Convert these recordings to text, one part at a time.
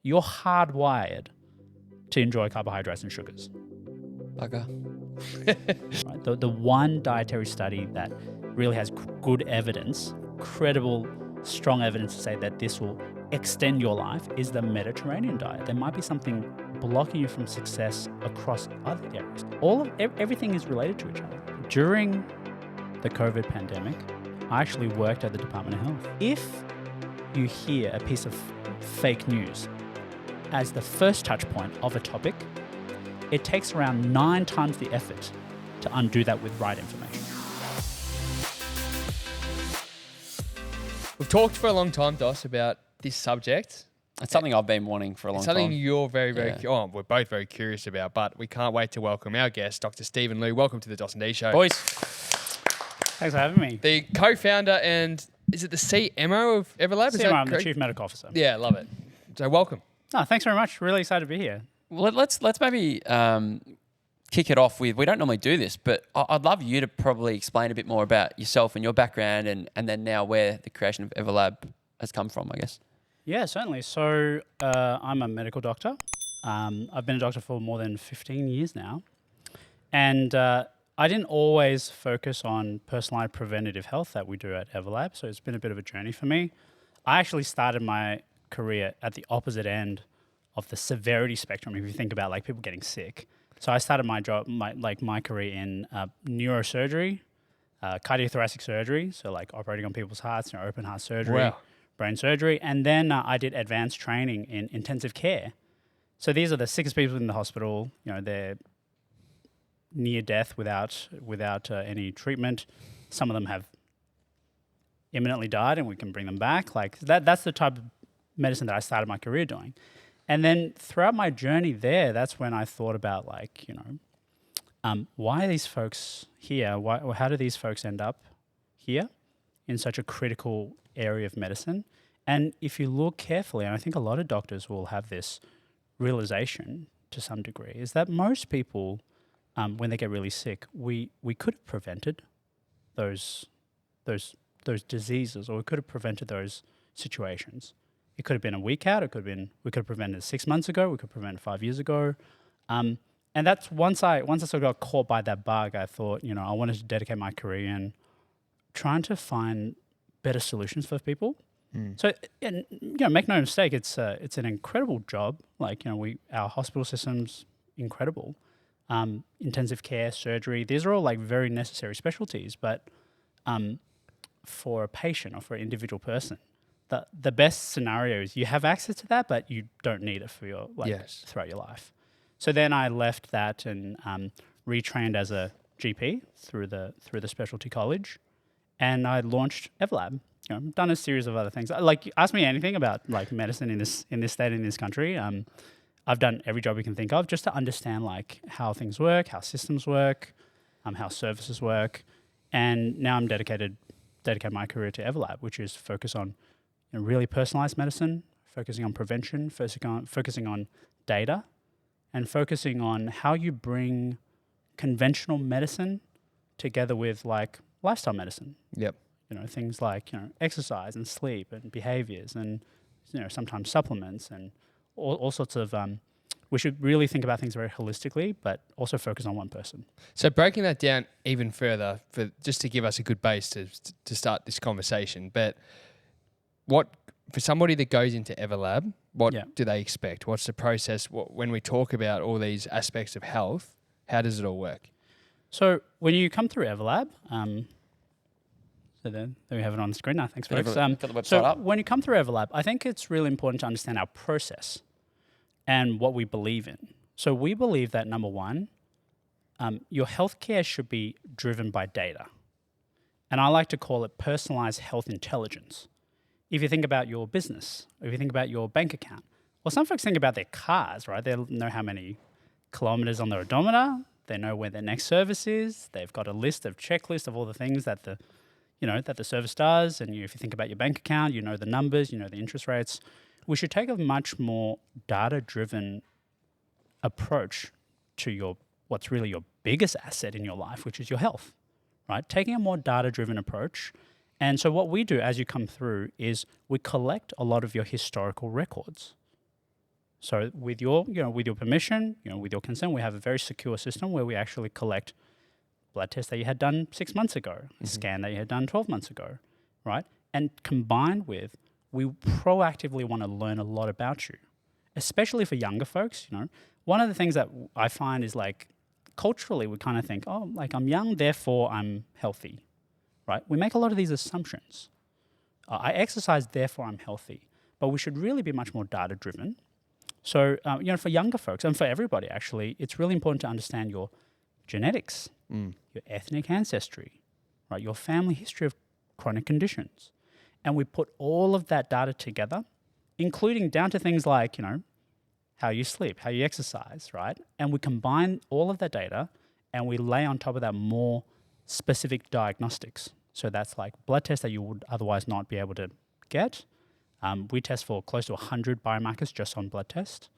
you're hardwired to enjoy carbohydrates and sugars. Bugger. Right? The one dietary study that really has good evidence, credible, strong evidence to say that this will extend your life is the Mediterranean diet. There might be something blocking you from success across other areas. Everything is related to each other. During the COVID pandemic, I actually worked at the Department of Health. If you hear a piece of fake news as the first touch point of a topic, it takes around 9 times the effort to undo that with right information. We've talked for a long time, Dos, about this subject. It's something I've been wanting for a long time. Something you're very, very, Yeah. we're both very curious about, but we can't wait to welcome our guest, Dr. Stephen Liu. Welcome to the dos&d show. Boys, Thanks for having me. The co-founder and is it the CMO of Everlab? Is CMO, that I'm the correct? Chief Medical Officer. Yeah, love it. So welcome. Oh, thanks very much. Really excited to be here. well, let's maybe kick it off with, we don't normally do this, but I'd love you to probably explain a bit more about yourself and your background and then now where the creation of Everlab has come from, I guess. Yeah, certainly. So I'm a medical doctor. I've been a doctor for more than 15 years now. And I didn't always focus on personalized preventative health that we do at Everlab. So it's been a bit of a journey for me. I actually started my career at the opposite end of the severity spectrum, if you think about like people getting sick. So I started my career in neurosurgery, cardiothoracic surgery, so like operating on people's hearts, open heart surgery, Wow. brain surgery, and then I did advanced training in intensive care. So these are the sickest people in the hospital. They're near death without any treatment. Some of them have imminently died, and we can bring them back. Like that's the type of medicine that I started my career doing. And then throughout my journey there, that's when I thought about why are these folks here? How do these folks end up here in such a critical area of medicine? And if you look carefully, and I think a lot of doctors will have this realization to some degree, is that most people, when they get really sick, we could have prevented those diseases, or we could have prevented those situations. It could have been a week out. We could have prevented it 6 months ago. We could have prevented it 5 years ago. And that's once I sort of got caught by that bug, I thought, I wanted to dedicate my career in trying to find better solutions for people. So, and, make no mistake, it's an incredible job. Like, our hospital system's incredible. Intensive care, surgery, these are all like very necessary specialties. But for a patient or for an individual person, the best scenario is you have access to that, but you don't need it for your throughout your life. So then I left that and retrained as a GP through the specialty college, and I launched Everlab. I've done a series of other things. Like, ask me anything about like medicine in this state, in this country. I've done every job you can think of just to understand like how things work, how systems work, how services work, and now I'm dedicate my career to Everlab, which is focus on really personalized medicine, focusing on prevention, focusing on data, and focusing on how you bring conventional medicine together with like lifestyle medicine. Yep. Things like exercise and sleep and behaviors and sometimes supplements and all sorts of. We should really think about things very holistically, but also focus on one person. So breaking that down even further, just to give us a good base to start this conversation, but for somebody that goes into Everlab, what do they expect? What's the process? When we talk about all these aspects of health, how does it all work? So when you come through Everlab, so then we have it on the screen now. Thanks, folks. Got the website so up. when you come through Everlab, I think it's really important to understand our process and what we believe in. So we believe that, number one, your healthcare should be driven by data. And I like to call it personalized health intelligence. If you think about your business, or if you think about your bank account, well, some folks think about their cars, right? They know how many kilometers on their odometer. They know where their next service is. They've got a checklist of all the things that the service does. And if you think about your bank account, you know the numbers, you know the interest rates. We should take a much more data-driven approach to what's really your biggest asset in your life, which is your health, right? Taking a more data-driven approach. And so what we do as you come through is we collect a lot of your historical records. So with your, with your permission, with your consent, we have a very secure system where we actually collect blood tests that you had done 6 months ago, a scan that you had done 12 months ago, right? And combined with, we proactively want to learn a lot about you, especially for younger folks. One of the things that I find is like culturally we kind of think, oh, like I'm young, therefore I'm healthy, right? We make a lot of these assumptions. I exercise, therefore I'm healthy, but we should really be much more data driven. So, for younger folks and for everybody, actually, it's really important to understand your genetics, your ethnic ancestry, right? Your family history of chronic conditions. And we put all of that data together, including down to things like, how you sleep, how you exercise, right? And we combine all of that data and we lay on top of that more specific diagnostics. So that's like blood tests that you would otherwise not be able to get. We test for close to 100 biomarkers just on blood test.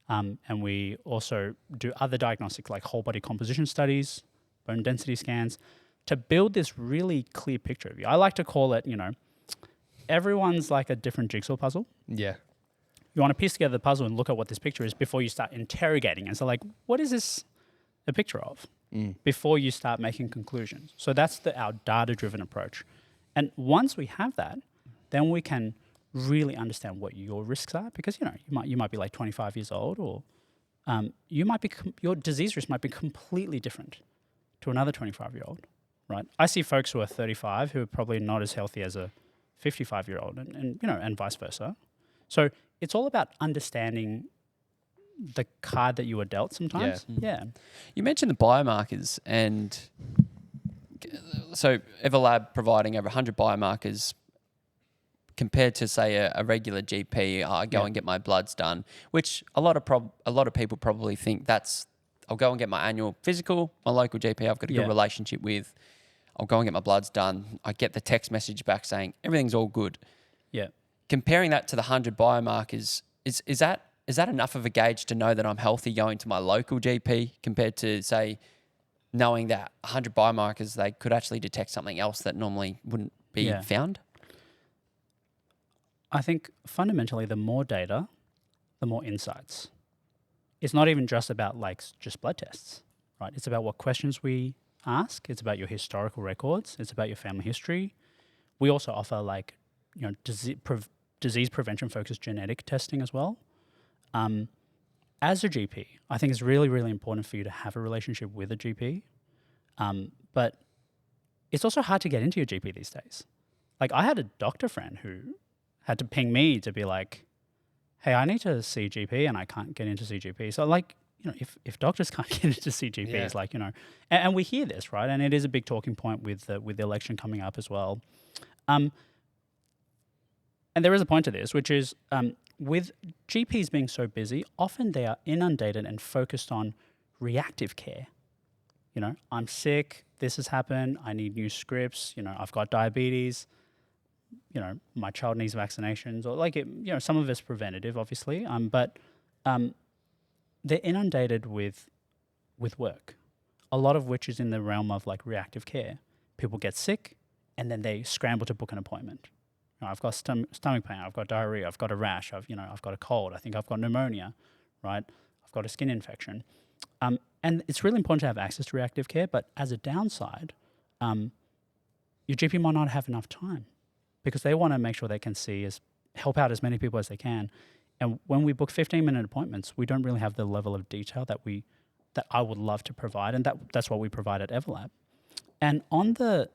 And we also do other diagnostics like whole body composition studies, bone density scans, to build this really clear picture of you. I like to call it, everyone's like a different jigsaw puzzle. Yeah. You want to piece together the puzzle and look at what this picture is before you start interrogating. And so like, what is this a picture of? Before you start making conclusions. So that's our data-driven approach. And once we have that, then we can really understand what your risks are, because you might be like 25 years old, or your disease risk might be completely different to another 25-year-old, right? I see folks who are 35 who are probably not as healthy as a 55-year-old, and vice versa. So it's all about understanding the card that you were dealt sometimes. Yeah. You mentioned the biomarkers, and so Everlab providing over 100 biomarkers compared to, say, a regular GP. I go and get my bloods done, which a lot of people probably think I'll go and get my annual physical, my local GP I've got a good relationship with. I'll go and get my bloods done. I get the text message back saying everything's all good. Yeah. Comparing that to the 100 biomarkers, is that enough of a gauge to know that I'm healthy going to my local GP compared to, say, knowing that 100 biomarkers, they could actually detect something else that normally wouldn't be found? I think fundamentally, the more data, the more insights. It's not even just about just blood tests, right? It's about what questions we ask. It's about your historical records. It's about your family history. We also offer disease prevention focused genetic testing as well. As a GP, I think it's really, really important for you to have a relationship with a GP. But it's also hard to get into your GP these days. Like, I had a doctor friend who had to ping me to be like, hey, I need to see GP and I can't get into see GP. So if doctors can't get into see GPs, and we hear this, right? And it is a big talking point with the election coming up as well. And there is a point to this, which is with GPs being so busy, often they are inundated and focused on reactive care. I'm sick, this has happened, I need new scripts, I've got diabetes, my child needs vaccinations, or some of it's preventative, obviously, but they're inundated with work, a lot of which is in the realm of reactive care. People get sick and then they scramble to book an appointment. I've got stomach pain, I've got diarrhea, I've got a rash, I've got a cold, I think I've got pneumonia, right? I've got a skin infection. And it's really important to have access to reactive care, but as a downside, your GP might not have enough time because they want to make sure they can help out as many people as they can. And when we book 15-minute appointments, we don't really have the level of detail that I would love to provide, and that's what we provide at Everlab. And on the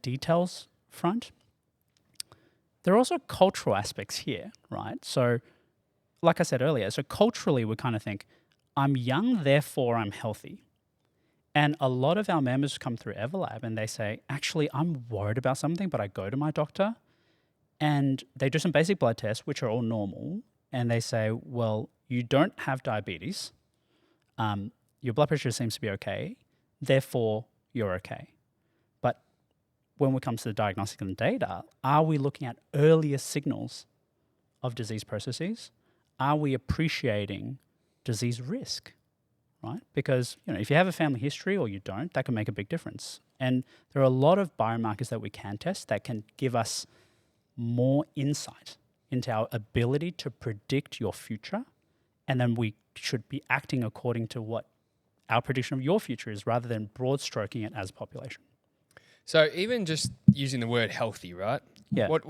details front, there are also cultural aspects here, right? So, like I said earlier, culturally we kind of think, I'm young, therefore I'm healthy. And a lot of our members come through Everlab and they say, actually, I'm worried about something, but I go to my doctor and they do some basic blood tests, which are all normal. And they say, well, you don't have diabetes. Your blood pressure seems to be okay. Therefore, you're okay. But when it comes to the diagnostic and data, are we looking at earlier signals of disease processes? Are we appreciating disease risk, right? Because if you have a family history or you don't, that can make a big difference. And there are a lot of biomarkers that we can test that can give us more insight into our ability to predict your future And then we should be acting according to what our prediction of your future is rather than broad stroking it as a population. So even just using the word healthy, right? Yeah. What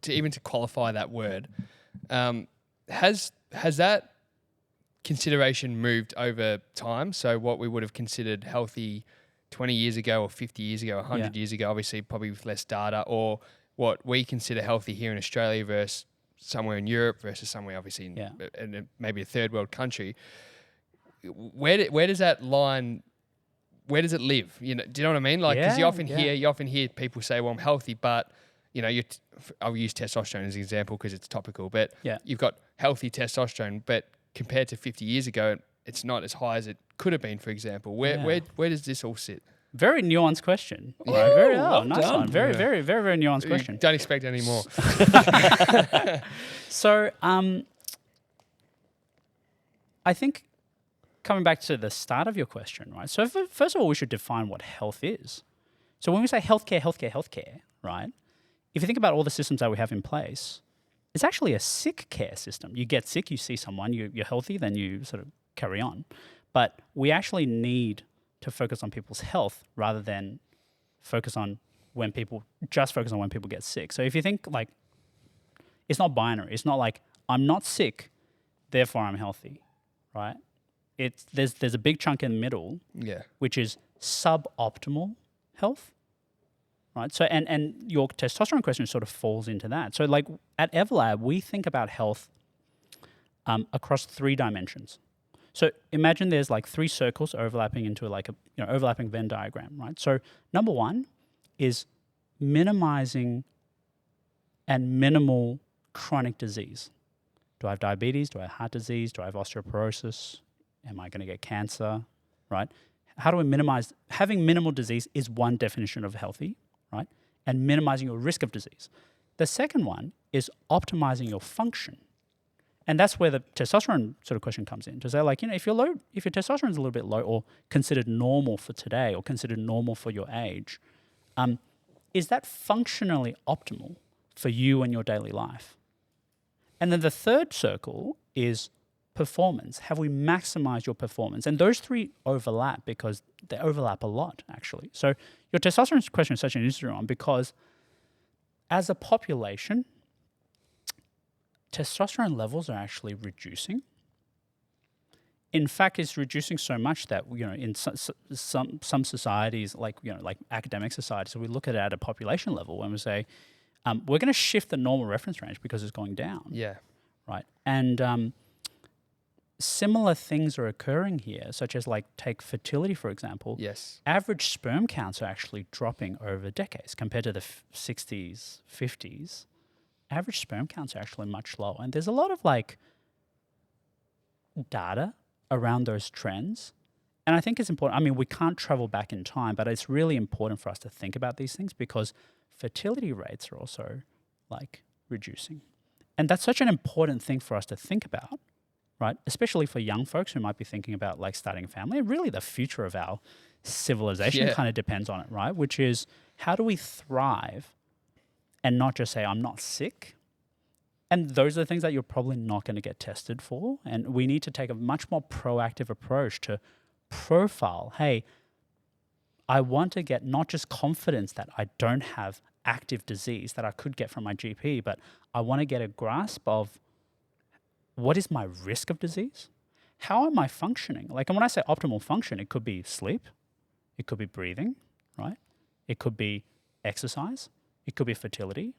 to qualify that word, has that consideration moved over time? So what we would have considered healthy 20 years ago or 50 years ago, 100 years ago, obviously probably with less data, or what we consider healthy here in Australia versus somewhere in Europe versus somewhere obviously in maybe a third world country. Where does that line? Where does it live? Do you know what I mean? Like, because you often hear people say, "Well, I'm healthy," but I'll use testosterone as an example because it's topical. But you've got healthy testosterone, but compared to 50 years ago, it's not as high as it could have been. For example, where does this all sit? Very nuanced question. Ooh, right? Very well nice done. one. Very, very, very, very nuanced question. Don't expect any more. So, I think coming back to the start of your question, right? So first of all, we should define what health is. So when we say healthcare, right? If you think about all the systems that we have in place, it's actually a sick care system. You get sick, you see someone, you're healthy, then you sort of carry on. But we actually need to focus on people's health rather than focus on when people get sick. So if you think like, it's not binary. It's not like I'm not sick, therefore I'm healthy, right? There's a big chunk in the middle, which is suboptimal health, right? So and your testosterone question sort of falls into that. So like at Everlab, we think about health across 3 dimensions. So imagine there's like 3 circles overlapping into like a overlapping Venn diagram, right? So number 1 is minimizing and minimal chronic disease. Do I have diabetes? Do I have heart disease? Do I have osteoporosis? Am I going to get cancer, right? How do we minimize? Having minimal disease is one definition of healthy, right? And minimizing your risk of disease. The second one is optimizing your function. And that's where the testosterone sort of question comes in. To say like, if your testosterone is a little bit low or considered normal for today or considered normal for your age, is that functionally optimal for you and your daily life? And then the third circle is performance. Have we maximized your performance? And those 3 overlap because they overlap a lot, actually. So your testosterone question is such an interesting one because as a population, testosterone levels are actually reducing. In fact, it's reducing so much that in some societies, like academic societies, so we look at it at a population level and we say we're going to shift the normal reference range because it's going down. Yeah. Right. And similar things are occurring here, such as like take fertility, for example. Yes. Average sperm counts are actually dropping over decades compared to the 60s, 50s. Average sperm counts are actually much lower. And there's a lot of like data around those trends. And I think it's important. I mean, we can't travel back in time, but it's really important for us to think about these things because fertility rates are also like reducing. And that's such an important thing for us to think about, right? Especially for young folks who might be thinking about like starting a family. And really the future of our civilization kind of depends on it, right? Which is how do we thrive and not just say, I'm not sick? And those are the things that you're probably not going to get tested for. And we need to take a much more proactive approach to profile, hey, I want to get not just confidence that I don't have active disease that I could get from my GP, but I want to get a grasp of what is my risk of disease? How am I functioning? Like, and when I say optimal function, it could be sleep, it could be breathing, right? It could be exercise, it could be fertility.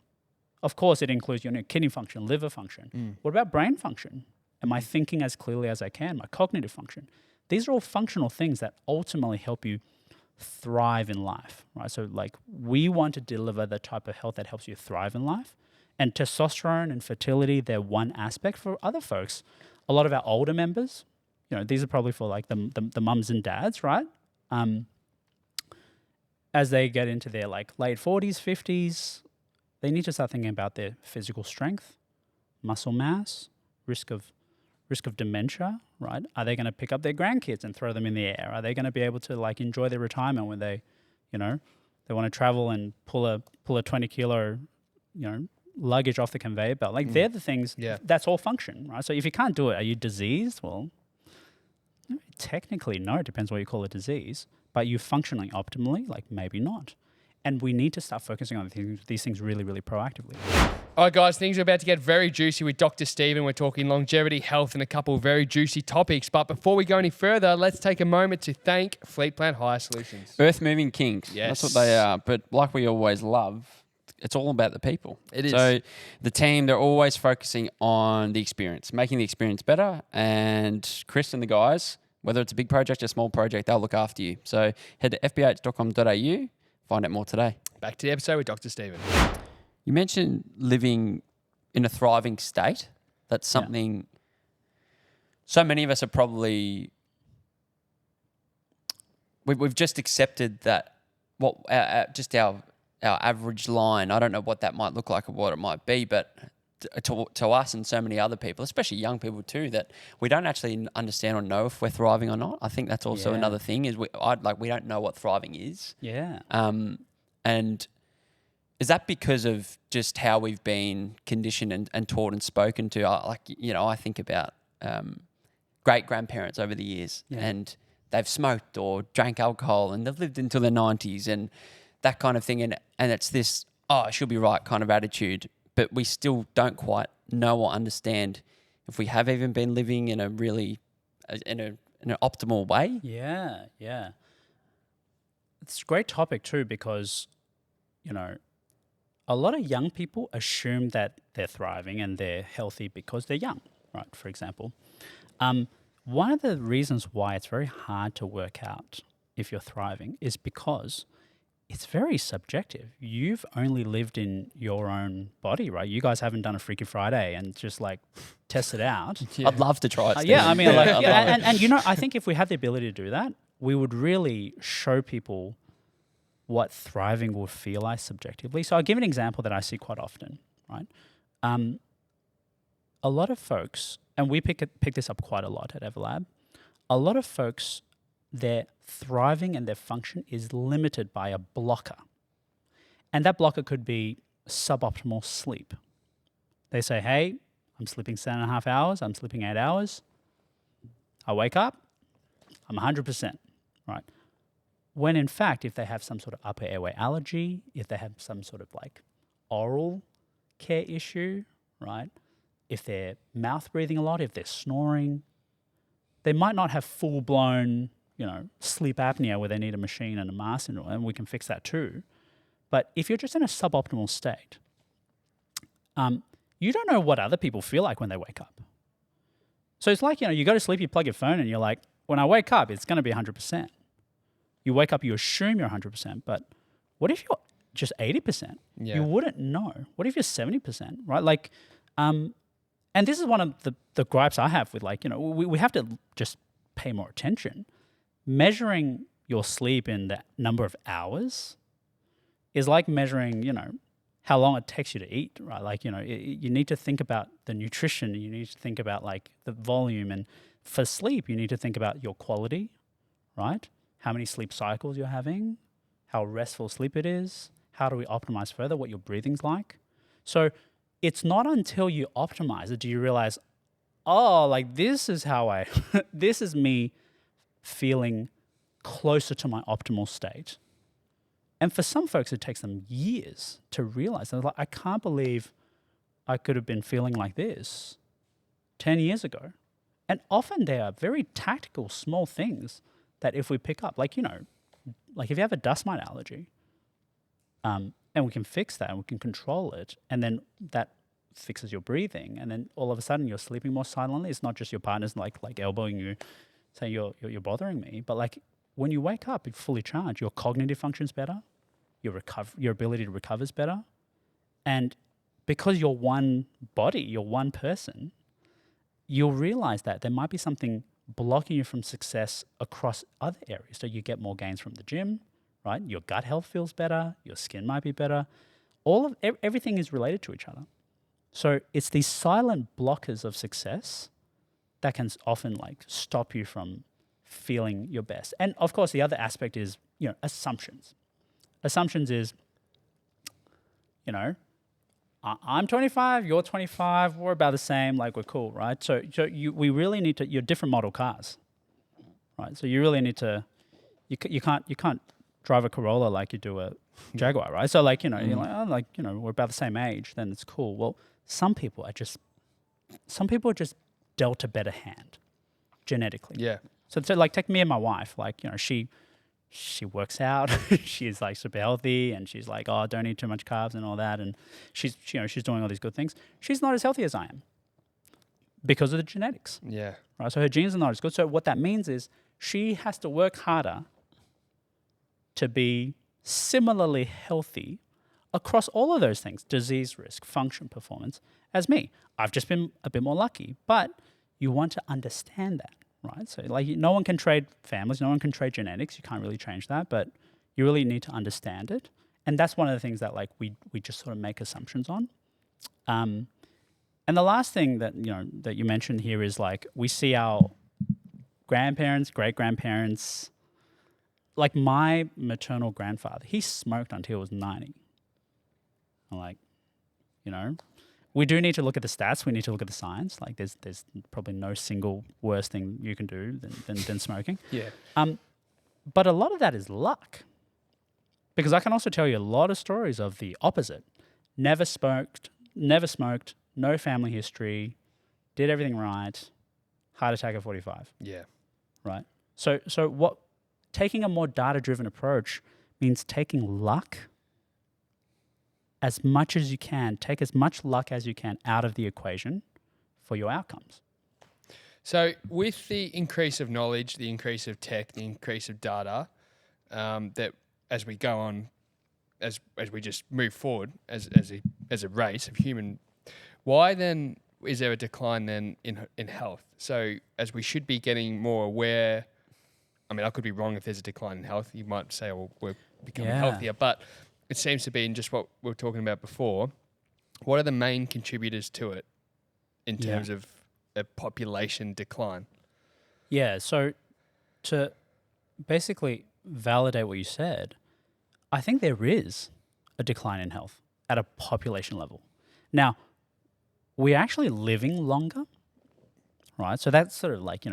Of course, it includes your kidney function, liver function. What about brain function? Am I thinking as clearly as I can? My cognitive function. These are all functional things that ultimately help you thrive in life, right? So like we want to deliver the type of health that helps you thrive in life. And testosterone and fertility, they're one aspect. For other folks, a lot of our older members, these are probably for like the mums and dads, right? As they get into their like late 40s, 50s, they need to start thinking about their physical strength, muscle mass, risk of dementia, right? Are they going to pick up their grandkids and throw them in the air? Are they going to be able to like enjoy their retirement when they want to travel and pull a 20 kilo, luggage off the conveyor belt. Like they're the things, that's all function, right? So if you can't do it, are you diseased? Well, technically, no. It depends what you call a disease. But you functioning optimally? Like maybe not. And we need to start focusing on these things really, really proactively. All right, guys, things are about to get very juicy with Dr. Stephen. We're talking longevity, health, and a couple of very juicy topics. But before we go any further, let's take a moment to thank Fleet Plan Hire Solutions. Earth moving kings. Yes. That's what they are. But like we always love, it's all about the people. It is. So the team, they're always focusing on the experience, making the experience better. And Chris and the guys, whether it's a big project or a small project, they'll look after you. So head to fbh.com.au, find out more today. Back to the episode with Dr. Stephen. You mentioned living in a thriving state. That's something so many of us are probably... We've just accepted that just our average line, I don't know what that might look like or what it might be, but to us and so many other people, especially young people too, that we don't actually understand or know if we're thriving or not. I think that's also another thing is we don't know what thriving is. Yeah. And is that because of just how we've been conditioned and taught and spoken to? I think about great grandparents over the years and they've smoked or drank alcohol and they've lived until their 90s and that kind of thing. And it's this, I should be right kind of attitude. But we still don't quite know or understand if we have even been living in a really, in an optimal way. Yeah, yeah. It's a great topic too because, a lot of young people assume that they're thriving and they're healthy because they're young, right, for example. One of the reasons why it's very hard to work out if you're thriving is because it's very subjective. You've only lived in your own body, right? You guys haven't done a Freaky Friday and just like test it out. I'd love to try it. I think if we had the ability to do that, we would really show people what thriving would feel like subjectively. So I'll give an example that I see quite often, right? A lot of folks, and we pick this up quite a lot at Everlab, a lot of folks, their thriving and their function is limited by a blocker. And that blocker could be suboptimal sleep. They say, hey, I'm sleeping 7.5 hours, I'm sleeping 8 hours. I wake up, I'm 100%, right? When in fact, if they have some sort of upper airway allergy, if they have some sort of like oral care issue, right? If they're mouth breathing a lot, if they're snoring, they might not have full-blown sleep apnea where they need a machine and a mask and we can fix that too. But if you're just in a suboptimal state, you don't know what other people feel like when they wake up. So it's like, you go to sleep, you plug your phone and you're like, when I wake up, it's going to be 100%. You wake up, you assume you're 100%, but what if you're just 80%? Yeah. You wouldn't know. What if you're 70%, right? Like, and this is one of the gripes I have with we have to just pay more attention. Measuring your sleep in the number of hours is like measuring, how long it takes you to eat, right? Like, you need to think about the nutrition. You need to think about like the volume. And for sleep, you need to think about your quality, right? How many sleep cycles you're having, how restful sleep it is, how do we optimize further, what your breathing's like. So it's not until you optimize it do you realize, this is how this is me feeling closer to my optimal state. And for some folks, it takes them years to realize. They're like, I can't believe I could have been feeling like this 10 years ago. And often they are very tactical, small things that if we pick up, like if you have a dust mite allergy, and we can fix that and we can control it, and then that fixes your breathing, and then all of a sudden you're sleeping more silently. It's not just your partner's like elbowing you, saying you're bothering me, but like when you wake up, you're fully charged. Your cognitive function's better, your ability to recover is better, and because you're one body, you're one person, you'll realize that there might be something blocking you from success across other areas. So you get more gains from the gym, right? Your gut health feels better. Your skin might be better. Everything is related to each other. So it's these silent blockers of success that can often like stop you from feeling your best. And of course, the other aspect is, assumptions. Assumptions is, I'm 25, you're 25, we're about the same, like we're cool, right? So we really need to, you're different model cars, right? So you really need to, you can't drive a Corolla like you do a Jaguar, right? So like, you're like, oh, like, we're about the same age, then it's cool. Well, some people are just dealt a better hand genetically. Yeah. So like take me and my wife, like, she works out, she's like super healthy, and she's like, oh, don't eat too much carbs and all that. And she's doing all these good things. She's not as healthy as I am because of the genetics, Yeah. right? So her genes are not as good. So what that means is she has to work harder to be similarly healthy across all of those things, disease risk, function, performance, as me. I've just been a bit more lucky, but you want to understand that. Right, so like no one can trade families, no one can trade genetics. You can't really change that, but you really need to understand it, and that's one of the things that like we just sort of make assumptions on. And the last thing that that you mentioned here is like we see our grandparents, great grandparents, like my maternal grandfather. He smoked until he was 90. I'm like, we do need to look at the stats. We need to look at the science. Like there's probably no single worse thing you can do than smoking. Yeah. But a lot of that is luck. Because I can also tell you a lot of stories of the opposite. Never smoked, no family history, did everything right, heart attack at 45. Yeah. Right? So what taking a more data-driven approach means taking luck as much as you can, take as much luck as you can out of the equation for your outcomes. So with the increase of knowledge, the increase of tech, the increase of data, that as we go on, as we just move forward as a race of human, why then is there a decline then in health? So as we should be getting more aware, I mean, I could be wrong if there's a decline in health. You might say, well, we're becoming healthier, but it seems to be in just what we were talking about before. What are the main contributors to it in terms of a population decline? Yeah, so to basically validate what you said, I think there is a decline in health at a population level. Now, we're actually living longer, right? So that's sort of like,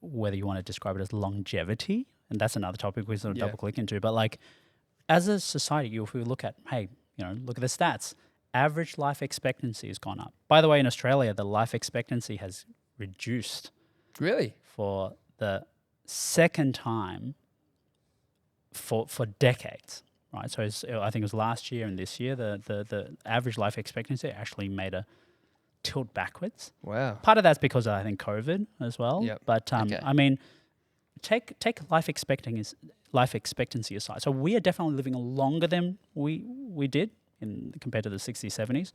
whether you want to describe it as longevity, and that's another topic we sort of double click into, but like, as a society, if we look at, look at the stats, average life expectancy has gone up. By the way, in Australia, the life expectancy has reduced. Really? For the second time for decades, right? So I think it was last year and this year, the average life expectancy actually made a tilt backwards. Wow. Part of that's because of, I think, COVID as well. Yep. But I mean, take life expectancy aside. So we are definitely living longer than we did compared to the 60s, 70s.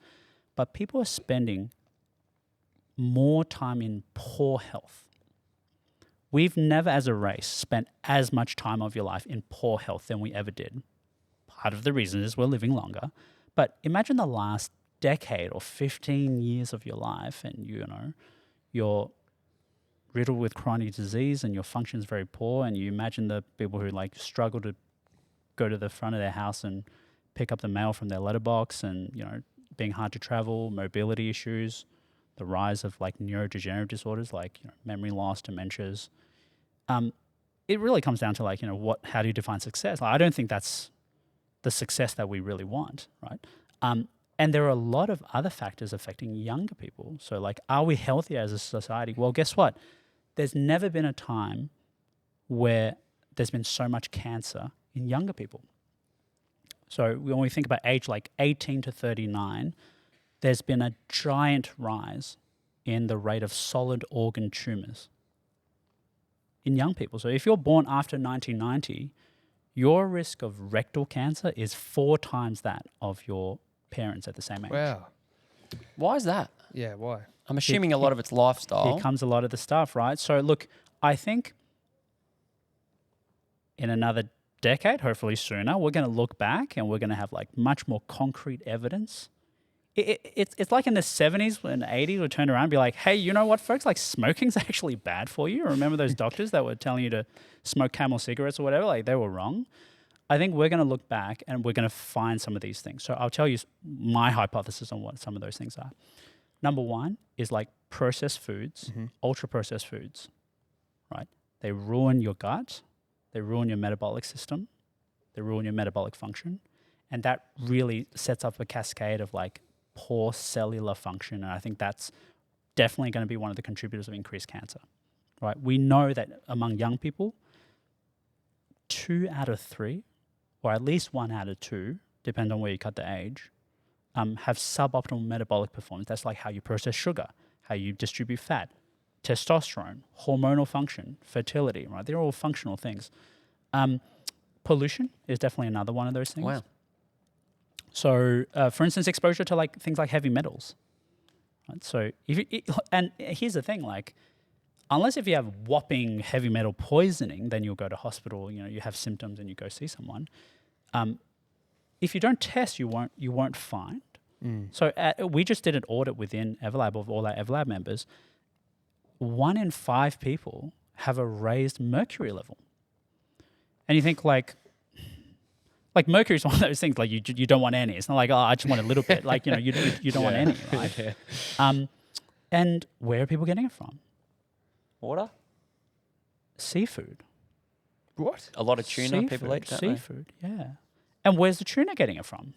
But people are spending more time in poor health. We've never as a race spent as much time of your life in poor health than we ever did. Part of the reason is we're living longer. But imagine the last decade or 15 years of your life and you're riddled with chronic disease and your function is very poor, and you imagine the people who like struggle to go to the front of their house and pick up the mail from their letterbox, and being hard to travel, mobility issues, the rise of like neurodegenerative disorders like memory loss, dementias. It really comes down to like how do you define success? Like, I don't think that's the success that we really want, right? And there are a lot of other factors affecting younger people. So like, are we healthier as a society? Well, guess what? There's never been a time where there's been so much cancer in younger people. So when we think about age like 18 to 39, there's been a giant rise in the rate of solid organ tumors in young people. So if you're born after 1990, your risk of rectal cancer is 4 times that of your parents at the same age. Wow. Why is that? Yeah, why? I'm assuming a lot of it's lifestyle. Here comes a lot of the stuff, right? So look, I think in another decade, hopefully sooner, we're going to look back and we're going to have like much more concrete evidence. It's like in the 70s and 80s, we turned around and be like, hey, you know what, folks? Like smoking's actually bad for you. Remember those doctors that were telling you to smoke Camel cigarettes or whatever? Like they were wrong. I think we're going to look back and we're going to find some of these things. So I'll tell you my hypothesis on what some of those things are. Number one is like processed foods, ultra processed foods, right? They ruin your gut, they ruin your metabolic system, they ruin your metabolic function. And that really sets up a cascade of like poor cellular function. And I think that's definitely going to be one of the contributors of increased cancer, right? We know that among young people, 2 out of 3, or at least 1 out of 2, depending on where you cut the age, have suboptimal metabolic performance. That's like how you process sugar, how you distribute fat, testosterone, hormonal function, fertility, right? They're all functional things. Pollution is definitely another one of those things. Wow. So, for instance, exposure to like things like heavy metals. Right? So, and here's the thing, like, unless if you have whopping heavy metal poisoning, then you'll go to hospital. You know, you have symptoms and you go see someone. If you don't test, you won't find. So we just did an audit within Everlab of all our Everlab members. 1 in 5 people have a raised mercury level, and you think like mercury is one of those things like you don't want any. It's not like, oh, I just want a little bit. Like, you know, you don't want any, right? And where are people getting it from? Water? Seafood. What? A lot of tuna people eat, don't they? Seafood, yeah. And where's the tuna getting it from?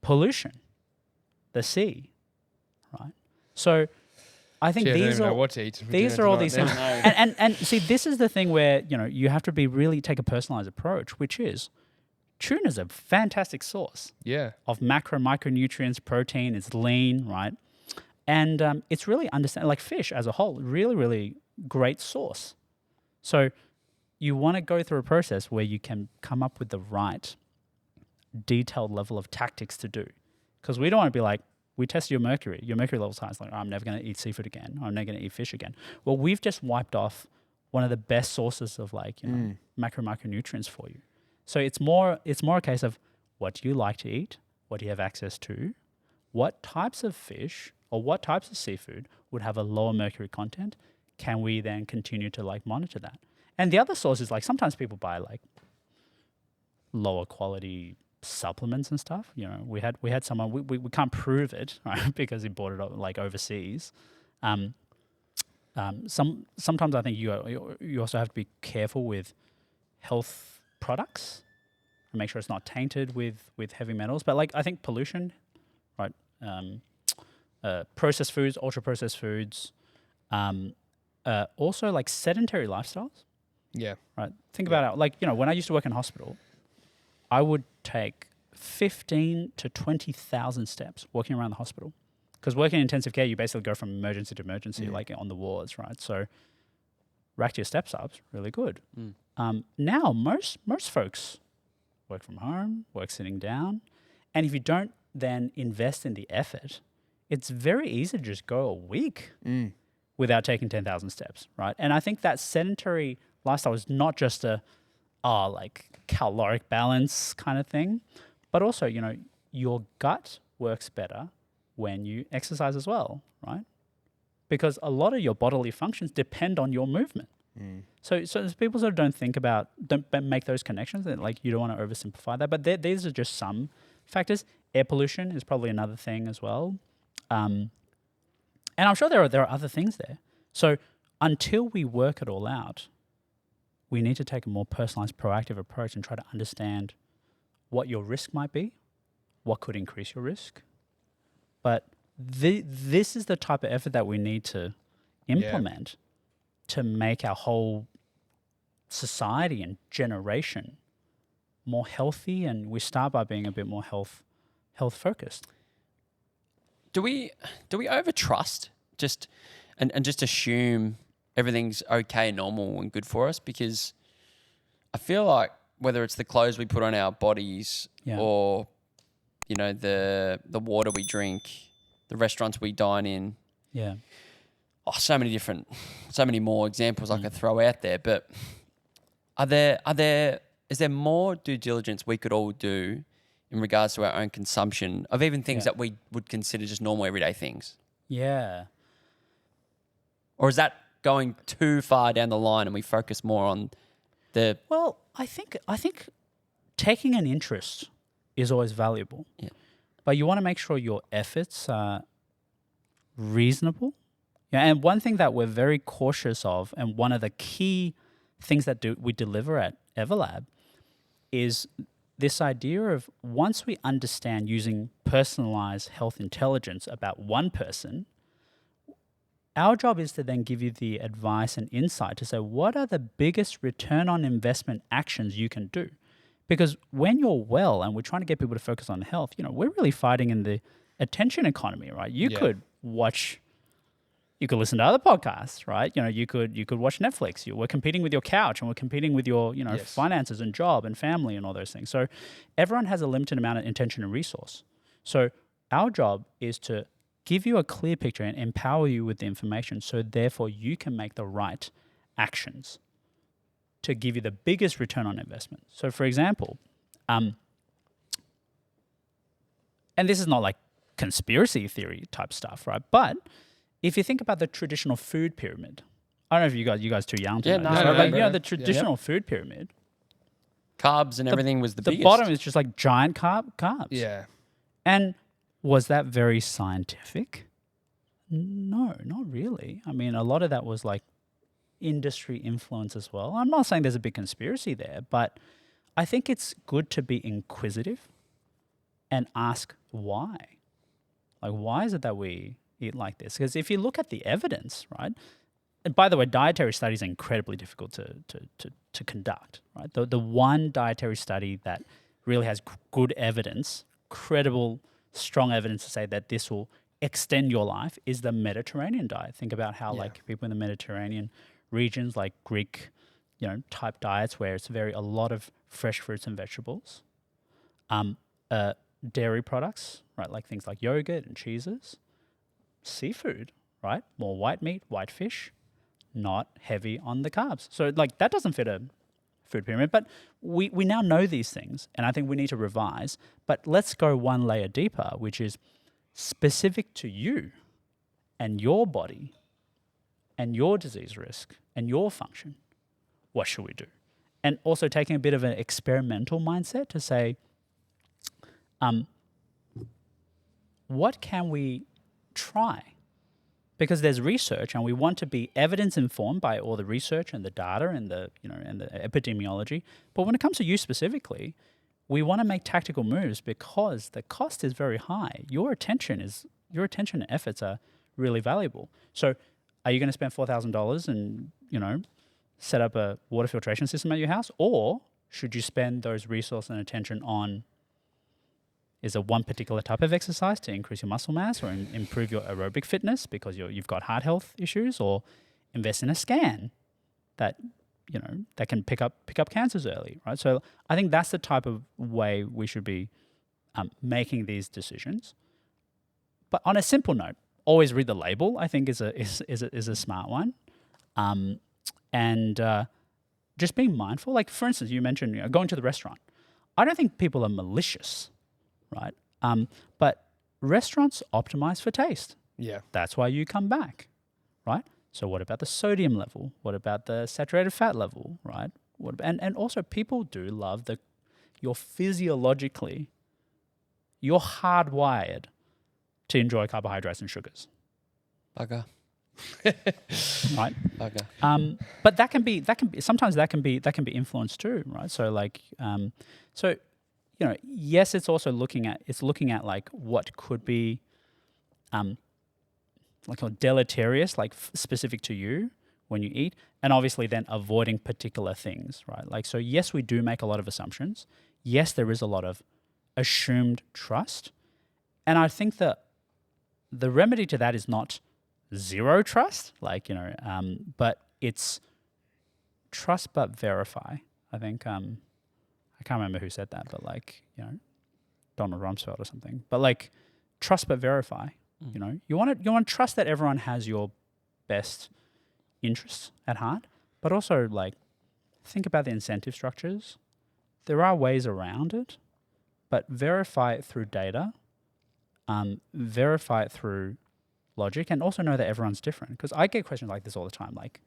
Pollution. The sea, right? So I think these are what to eat. These are all these things. And see, this is the thing where, you know, you have to really take a personalized approach, which is tuna is a fantastic source of micronutrients, protein. It's lean, right? And it's really like fish as a whole, really, really great source. So you want to go through a process where you can come up with the right detailed level of tactics to do. Because we don't want to be like, we test your mercury level's high. It's like, oh, I'm never going to eat seafood again. I'm never going to eat fish again. Well, we've just wiped off one of the best sources of like, you know, micronutrients for you. So it's more a case of what do you like to eat? What do you have access to? What types of fish or what types of seafood would have a lower mercury content? Can we then continue to like monitor that? And the other source is like sometimes people buy like lower quality supplements and stuff. You know, we had someone, we can't prove it, right? Because he bought it like overseas. Sometimes I think you also have to be careful with health products and make sure it's not tainted with heavy metals. But like I think pollution, right? Processed foods, ultra processed foods, also like sedentary lifestyles. Yeah. Right. Think about it. Like, you know, when I used to work in hospital, I would take 15 to 20,000 steps walking around the hospital. Because working in intensive care, you basically go from emergency to emergency, like on the wards, right? So rack your steps up, really good. Now, most folks work from home, work sitting down. And if you don't then invest in the effort, it's very easy to just go a week without taking 10,000 steps, right? And I think that sedentary lifestyle is not just a like caloric balance kind of thing, but also, you know, your gut works better when you exercise as well, right? Because a lot of your bodily functions depend on your movement. So people sort of don't make those connections. And like you don't want to oversimplify that, but these are just some factors. Air pollution is probably another thing as well. And I'm sure there are other things there. So until we work it all out, we need to take a more personalized, proactive approach and try to understand what your risk might be, what could increase your risk. But this is the type of effort that we need to implement to make our whole society and generation more healthy. And we start by being a bit more health focused. Do we overtrust and just assume everything's okay, normal and good for us? Because I feel like whether it's the clothes we put on our bodies or, you know, the water we drink, the restaurants we dine in. Yeah. Oh, so many more examples I could throw out there. But is there more due diligence we could all do in regards to our own consumption of even things that we would consider just normal everyday things? Yeah. Or is that going too far down the line and we focus more on the... Well, I think taking an interest is always valuable. Yeah. But you want to make sure your efforts are reasonable. Yeah, and one thing that we're very cautious of, and one of the key things that we deliver at Everlab, is this idea of once we understand using personalized health intelligence about one person, our job is to then give you the advice and insight to say, what are the biggest return on investment actions you can do? Because when you're well and we're trying to get people to focus on health, we're really fighting in the attention economy, right? You could listen to other podcasts, right? You could watch Netflix. We're competing with your couch, and we're competing with your, finances and job and family and all those things. So everyone has a limited amount of attention and resource. So our job is to give you a clear picture and empower you with the information, so therefore you can make the right actions to give you the biggest return on investment. So for example, and this is not like conspiracy theory type stuff, right? But if you think about the traditional food pyramid, I don't know if you guys too young to know this, right? But the traditional food pyramid, carbs and everything was the biggest. The bottom is just like giant carbs. Yeah. And was that very scientific? No, not really. I mean, a lot of that was like industry influence as well. I'm not saying there's a big conspiracy there, but I think it's good to be inquisitive and ask why. Like, why is it that we eat like this? Because if you look at the evidence, right? And by the way, dietary studies are incredibly difficult to conduct, right? The one dietary study that really has good evidence, credible, strong evidence to say that this will extend your life is the Mediterranean diet. Think about how like people in the Mediterranean regions, like Greek, type diets where it's a lot of fresh fruits and vegetables, dairy products, right? Like things like yogurt and cheeses, seafood, right? More white meat, white fish, not heavy on the carbs. So like that doesn't fit a food pyramid, but we now know these things, and I think we need to revise. But let's go one layer deeper, which is specific to you and your body and your disease risk and your function. What should we do? And also taking a bit of an experimental mindset to say, what can we try? Because there's research, and we want to be evidence informed by all the research and the data and the and the epidemiology. But when it comes to you specifically, we want to make tactical moves because the cost is very high. Your attention and efforts are really valuable. So, are you going to spend $4,000 and set up a water filtration system at your house, or should you spend those resources and attention on? Is it one particular type of exercise to increase your muscle mass or improve your aerobic fitness because you've got heart health issues, or invest in a scan that that can pick up cancers early, right? So I think that's the type of way we should be making these decisions. But on a simple note, always read the label. I think is a smart one, and just being mindful. Like for instance, you mentioned going to the restaurant. I don't think people are malicious. Right. But restaurants optimize for taste. Yeah. That's why you come back. Right. So what about the sodium level? What about the saturated fat level? Right. And also people do love you're physiologically, you're hardwired to enjoy carbohydrates and sugars. Bugger. Right. Bugger. But that can be sometimes that can be influenced too. Right. So like yes, it's also looking at like what could be like deleterious, like specific to you when you eat, and obviously then avoiding particular things, right? Like, so yes, we do make a lot of assumptions. Yes, there is a lot of assumed trust. And I think that the remedy to that is not zero trust, like, but it's trust but verify. I think, I can't remember who said that, but like, Donald Rumsfeld or something. But like, trust but verify. You want to trust that everyone has your best interests at heart, but also like, think about the incentive structures. There are ways around it, but verify it through data, verify it through logic, and also know that everyone's different. Because I get questions like this all the time, like,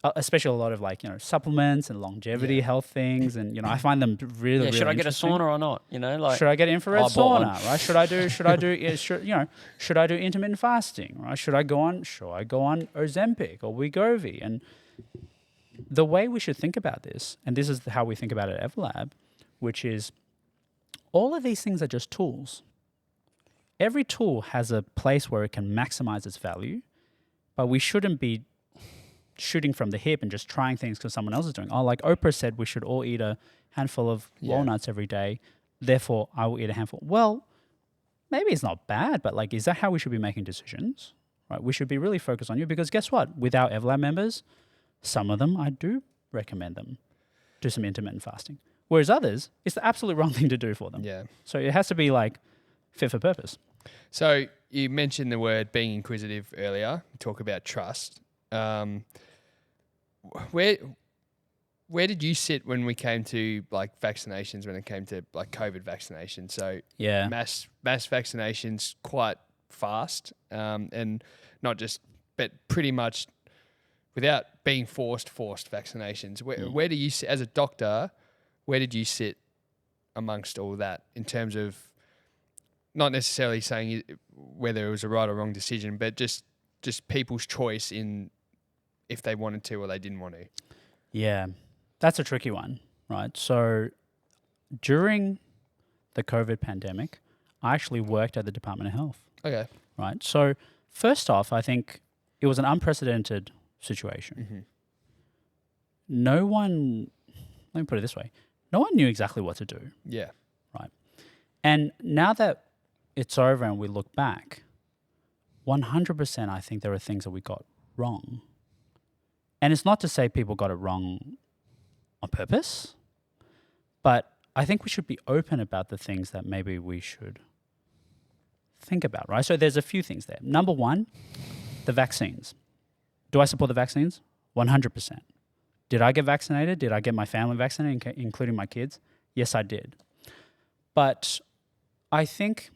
especially a lot of like, supplements and longevity health things. And, I find them really, really should I get a interesting. sauna or not? Like, Should I get infrared I bought sauna, right? Should I do should I do intermittent fasting, right? Should I go on Ozempic or Wegovy? And the way we should think about this, and this is how we think about it at Everlab, which is all of these things are just tools. Every tool has a place where it can maximize its value, but we shouldn't be shooting from the hip and just trying things because someone else is doing. Oh, like Oprah said, we should all eat a handful of walnuts every day. Therefore, I will eat a handful. Well, maybe it's not bad, but like, is that how we should be making decisions? Right? We should be really focused on you because guess what? With our Everlab members, some of them, I do recommend them do some intermittent fasting. Whereas others, it's the absolute wrong thing to do for them. Yeah. So it has to be like fit for purpose. So you mentioned the word being inquisitive earlier. Talk about trust. Where did you sit when we came to like vaccinations? When it came to like COVID vaccinations, so mass vaccinations quite fast, and not just, but pretty much without being forced vaccinations. Where do you sit as a doctor? Where did you sit amongst all that in terms of not necessarily saying whether it was a right or wrong decision, but just people's choice in if they wanted to or they didn't want to? Yeah, that's a tricky one, right? So during the COVID pandemic, I actually worked at the Department of Health. Okay. Right. So first off, I think it was an unprecedented situation. Mm-hmm. No one, let me put it this way, no one knew exactly what to do. Yeah. Right. And now that it's over and we look back, 100% I think there are things that we got wrong. And it's not to say people got it wrong on purpose, but I think we should be open about the things that maybe we should think about, right? So there's a few things there. Number one, the vaccines. Do I support the vaccines? 100%. Did I get vaccinated? Did I get my family vaccinated, including my kids? Yes, I did. But I think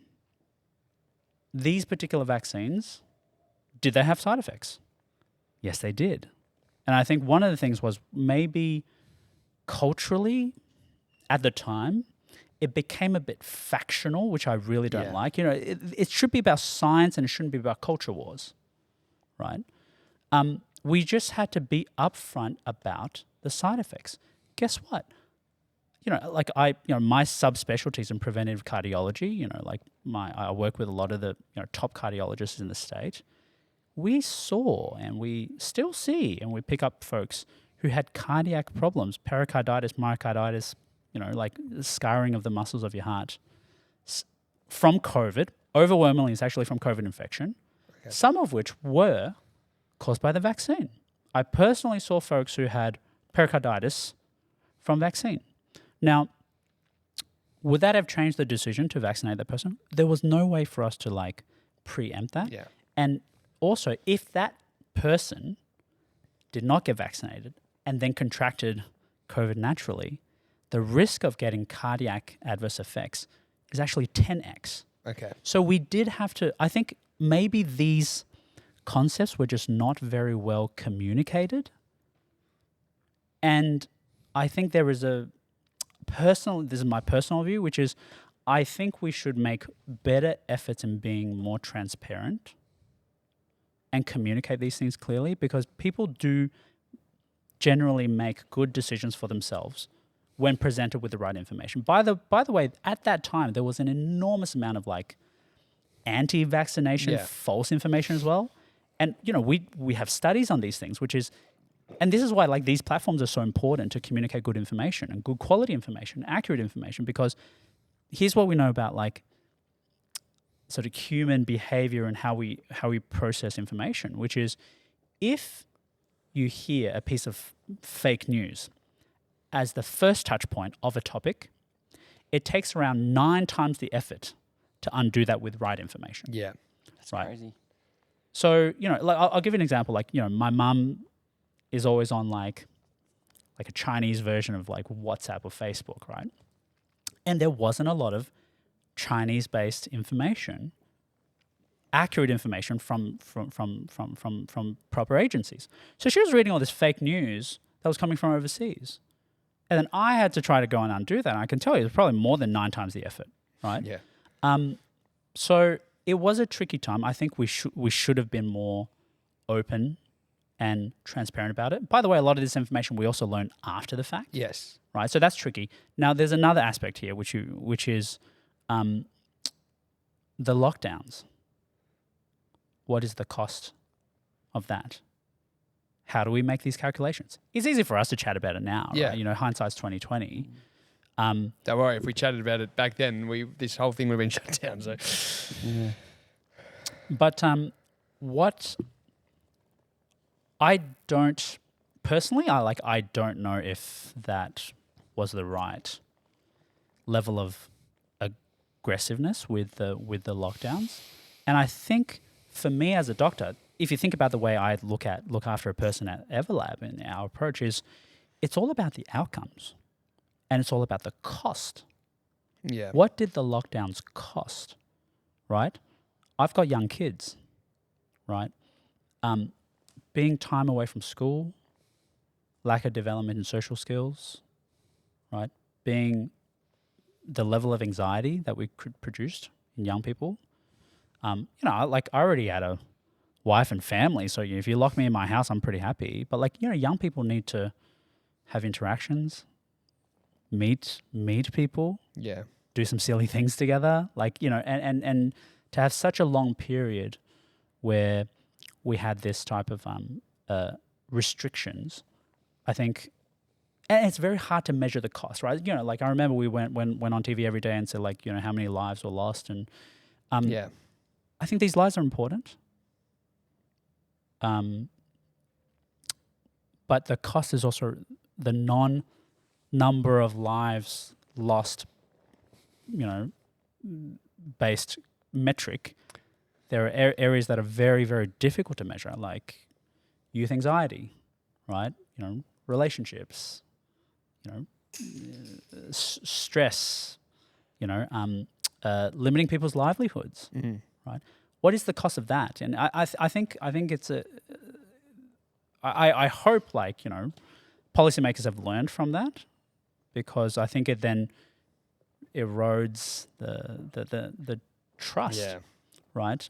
these particular vaccines, did they have side effects? Yes, they did. And I think one of the things was maybe culturally at the time, it became a bit factional, which I really don't like. It should be about science and it shouldn't be about culture wars, right? We just had to be upfront about the side effects. Guess what? My subspecialties in preventive cardiology, I work with a lot of the top cardiologists in the state. We saw and we still see and we pick up folks who had cardiac problems, pericarditis, myocarditis, scarring of the muscles of your heart from COVID. Overwhelmingly, it's actually from COVID infection, some of which were caused by the vaccine. I personally saw folks who had pericarditis from vaccine. Now, would that have changed the decision to vaccinate that person? There was no way for us to preempt that. Yeah. And also, if that person did not get vaccinated and then contracted COVID naturally, the risk of getting cardiac adverse effects is actually 10x. Okay. So we did have to, I think maybe these concepts were just not very well communicated. And I think there is this is my personal view, which is I think we should make better efforts in being more transparent and communicate these things clearly, because people do generally make good decisions for themselves when presented with the right information. By the way, at that time, there was an enormous amount of anti-vaccination, false information as well. And, we have studies on these things, and this is why these platforms are so important to communicate good information and good quality information, accurate information, because here's what we know about sort of human behavior and how we process information, which is if you hear a piece of fake news as the first touch point of a topic, it takes around 9 times the effort to undo that with right information. Yeah. That's crazy. So, I'll give you an example. My mum is always on a Chinese version of WhatsApp or Facebook, right? And there wasn't a lot of Chinese-based information accurate information from proper agencies. So she was reading all this fake news that was coming from overseas. And then I had to try to go and undo that. And I can tell you, it was probably more than 9 times the effort, right? Yeah. So it was a tricky time. I think we should have been more open and transparent about it. By the way, a lot of this information we also learn after the fact. Yes. Right. So that's tricky. Now, there's another aspect here, which is the lockdowns. What is the cost of that? How do we make these calculations? It's easy for us to chat about it now. Yeah. Right? You know, hindsight's 2020. Don't worry. If we chatted about it back then, this whole thing would have been shut down. So, Yeah. But what I don't personally, I don't know if that was the right level of aggressiveness with the lockdowns. And I think for me as a doctor, if you think about the way I look after a person at Everlab, and our approach is, it's all about the outcomes, and it's all about the cost. yeah. What did the lockdowns cost? Right? I've got young kids. Right? Being time away from school, lack of development in social skills, right? Being the level of anxiety that we produced in young people. You know, I already had a wife and family, so if you lock me in my house, I'm pretty happy. But young people need to have interactions, meet people, Yeah. do some silly things together, and to have such a long period where we had this type of restrictions, I think, and it's very hard to measure the cost, right? You know, I remember we went on TV every day and said, how many lives were lost, and Yeah. I think these lives are important, but the cost is also the non-number of lives lost, based metric. There are areas that are very, very difficult to measure, like youth anxiety, right? Relationships, stress, limiting people's livelihoods, right? What is the cost of that? And I think it's I hope policymakers have learned from that, because I think it then erodes the trust. Yeah. Right.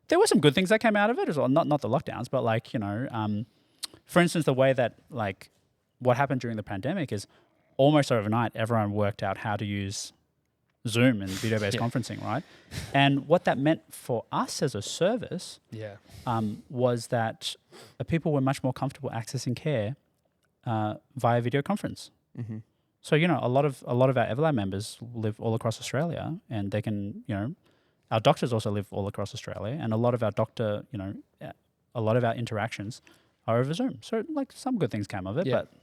There were some good things that came out of it as well. Not the lockdowns, but for instance, the way that what happened during the pandemic is almost overnight, everyone worked out how to use Zoom and video-based conferencing, right? And what that meant for us as a service was that people were much more comfortable accessing care via video conference. Mm-hmm. So, a lot of our Everlab members live all across Australia, and they can, our doctors also live all across Australia, and a lot of our interactions are over Zoom. So, some good things came of it. Yeah. But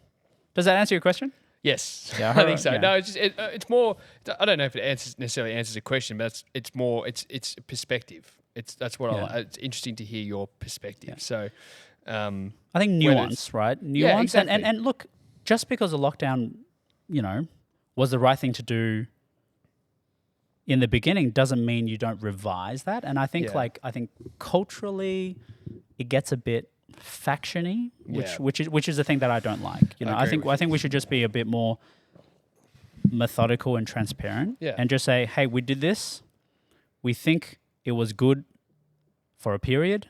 does that answer your question? Yes, Yeah, I think so. yeah. No, it's more. I don't know if it necessarily answers a question, but it's more. It's perspective. That's what it's interesting to hear your perspective. Yeah. So, I think nuance, right? Nuance, Yeah, exactly. and look, just because a lockdown, was the right thing to do in the beginning doesn't mean you don't revise that. And I think I think culturally it gets a bit factiony, which is the thing that I don't like. I think we should just be a bit more methodical and transparent, and just say, hey, we did this. We think it was good for a period.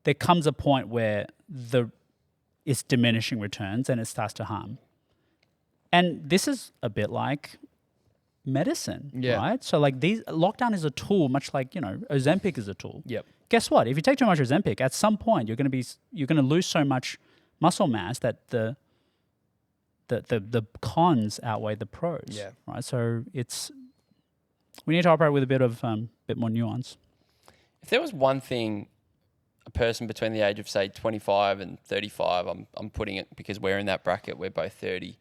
There comes a point where it's diminishing returns and it starts to harm. And this is a bit like medicine, right? So lockdown is a tool, much like, Ozempic is a tool. Yep. Guess what? If you take too much Ozempic, at some point you're going to lose so much muscle mass that the cons outweigh the pros. Yeah. Right. So we need to operate with a bit more nuance. If there was one thing a person between the age of, say, 25 and 35, I'm putting it because we're in that bracket, we're both 30.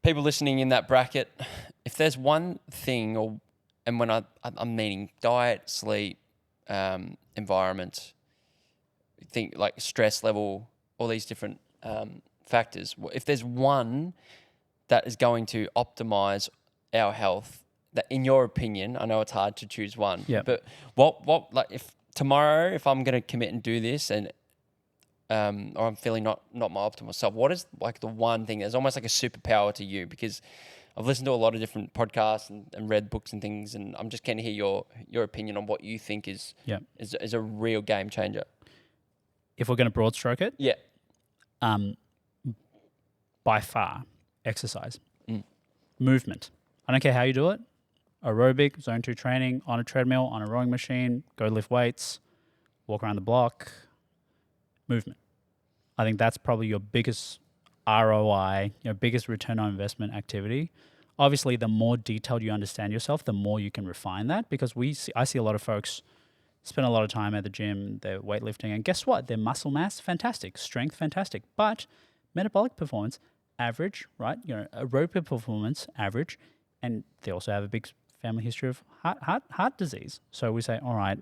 People listening in that bracket, if there's one thing, and when I'm meaning diet, sleep, environment, think like stress level, all these different factors. If there's one that is going to optimize our health, that in your opinion, I know it's hard to choose one, Yeah. but what like if tomorrow, if I'm going to commit and do this and or I'm feeling not my optimal self, what is like the one thing that's almost like a superpower to you? Because I've listened to a lot of different podcasts and read books and things, and I'm just keen to hear your opinion on what you think is a real game changer. If we're going to broad stroke it, Yeah. By far, exercise, movement. I don't care how you do it. Aerobic, zone 2 training, on a treadmill, on a rowing machine, go lift weights, walk around the block, movement. I think that's probably your biggest ROI, your biggest return on investment activity. Obviously, the more detailed you understand yourself, the more you can refine that, because I see a lot of folks spend a lot of time at the gym, they're weightlifting, and guess what? Their muscle mass, fantastic. Strength, fantastic. But metabolic performance, average, right? Aerobic performance, average. And they also have a big family history of heart disease. So we say, all right,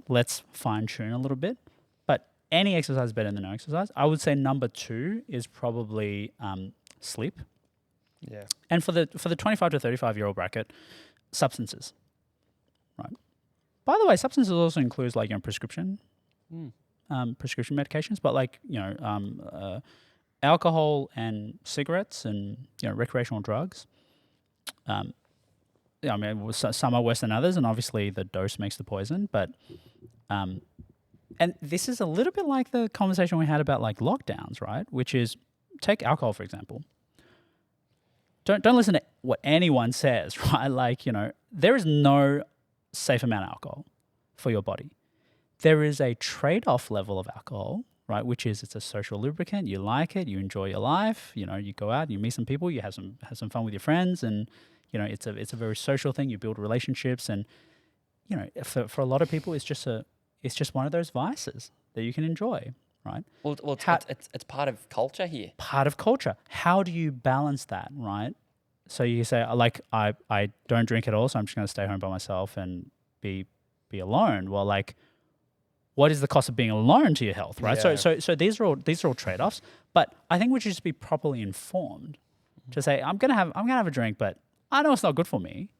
let's fine tune a little bit. But any exercise is better than no exercise. I would say number 2 is probably sleep. Yeah. And for the 25 to 35-year-old bracket, substances, right? By the way, substances also includes like prescription medications, but like alcohol and cigarettes and recreational drugs. I mean, some are worse than others, and obviously the dose makes the poison. But and this is a little bit like the conversation we had about like lockdowns, right? Which is, take alcohol for example. Don't listen to what anyone says, right? Like there is no safe amount of alcohol for your body. There is a trade-off level of alcohol, right? Which is, it's a social lubricant. You like it. You enjoy your life. You go out, you meet some people, you have some fun with your friends, and it's a very social thing. You build relationships, and for a lot of people, it's just one of those vices that you can enjoy, right? Well, it's part of culture here. Part of culture. How do you balance that, right? So you say, like, I don't drink at all, so I'm just going to stay home by myself and be alone. Well, like, what is the cost of being alone to your health, right? Yeah. So these are all trade-offs. But I think we should just be properly informed to say, I'm gonna have a drink, but I know it's not good for me.